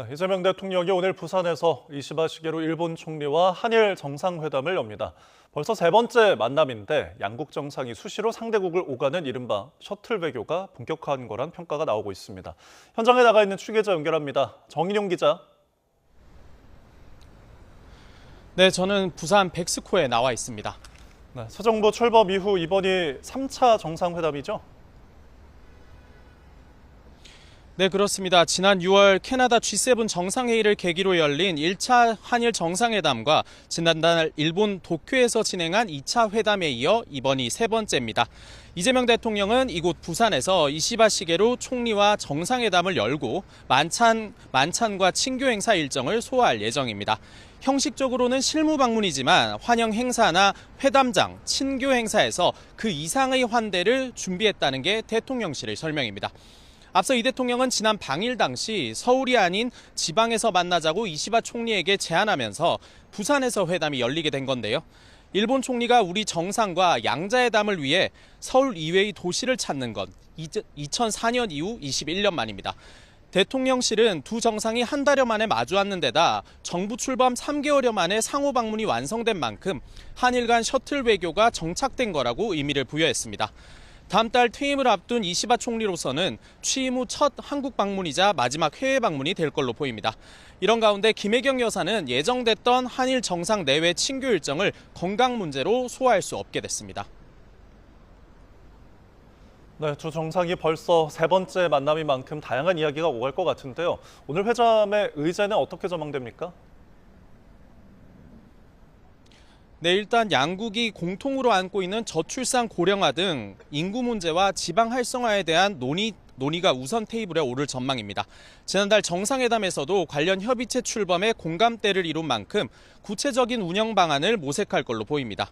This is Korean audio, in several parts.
네, 이재명 대통령이 오늘 부산에서 이시바 시게루 일본 총리와 한일 정상회담을 엽니다. 벌써 세 번째 만남인데 양국 정상이 수시로 상대국을 오가는 이른바 셔틀 외교가 본격화한 거란 평가가 나오고 있습니다. 현장에 나가 있는 취재자 연결합니다. 정인용 기자. 네, 저는 부산 백스코에 나와 있습니다. 네, 새 정부 출범 이후 이번이 3차 정상회담이죠? 네, 그렇습니다. 지난 6월 캐나다 G7 정상회의를 계기로 열린 1차 한일 정상회담과 지난달 일본 도쿄에서 진행한 2차 회담에 이어 이번이 세 번째입니다. 이재명 대통령은 이곳 부산에서 이시바 시게루 총리와 정상회담을 열고 만찬과 친교 행사 일정을 소화할 예정입니다. 형식적으로는 실무 방문이지만 환영 행사나 회담장, 친교 행사에서 그 이상의 환대를 준비했다는 게 대통령실의 설명입니다. 앞서 이 대통령은 지난 방일 당시 서울이 아닌 지방에서 만나자고 이시바 총리에게 제안하면서 부산에서 회담이 열리게 된 건데요. 일본 총리가 우리 정상과 양자회담을 위해 서울 이외의 도시를 찾는 건 2004년 이후 21년 만입니다. 대통령실은 두 정상이 한 달여 만에 마주하는 데다 정부 출범 3개월여 만에 상호 방문이 완성된 만큼 한일 간 셔틀 외교가 정착된 거라고 의미를 부여했습니다. 다음 달 퇴임을 앞둔 이시바 총리로서는 취임 후 첫 한국 방문이자 마지막 해외 방문이 될 걸로 보입니다. 이런 가운데 김혜경 여사는 예정됐던 한일 정상 내외 친교 일정을 건강 문제로 소화할 수 없게 됐습니다. 네, 두 정상이 벌써 세 번째 만남인 만큼 다양한 이야기가 오갈 것 같은데요. 오늘 회담의 의제는 어떻게 전망됩니까? 네, 일단 양국이 공통으로 안고 있는 저출산 고령화 등 인구 문제와 지방 활성화에 대한 논의가 우선 테이블에 오를 전망입니다. 지난달 정상회담에서도 관련 협의체 출범에 공감대를 이룬 만큼 구체적인 운영 방안을 모색할 걸로 보입니다.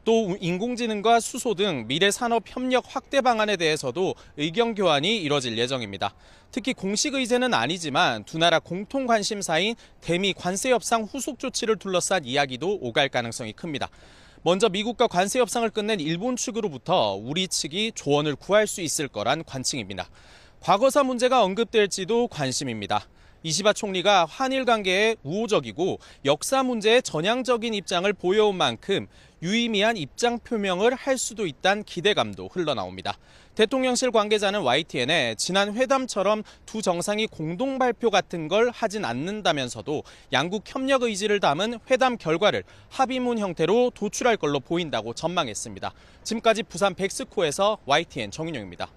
또 인공지능과 수소 등 미래 산업 협력 확대 방안에 대해서도 의견 교환이 이뤄질 예정입니다. 특히 공식 의제는 아니지만 두 나라 공통 관심사인 대미 관세 협상 후속 조치를 둘러싼 이야기도 오갈 가능성이 큽니다. 먼저 미국과 관세 협상을 끝낸 일본 측으로부터 우리 측이 조언을 구할 수 있을 거란 관측입니다. 과거사 문제가 언급될지도 관심입니다. 이시바 총리가 한일 관계에 우호적이고 역사 문제에 전향적인 입장을 보여온 만큼 유의미한 입장 표명을 할 수도 있다는 기대감도 흘러나옵니다. 대통령실 관계자는 YTN에 지난 회담처럼 두 정상이 공동 발표 같은 걸 하진 않는다면서도 양국 협력 의지를 담은 회담 결과를 합의문 형태로 도출할 걸로 보인다고 전망했습니다. 지금까지 부산 백스코에서 YTN 정인용입니다.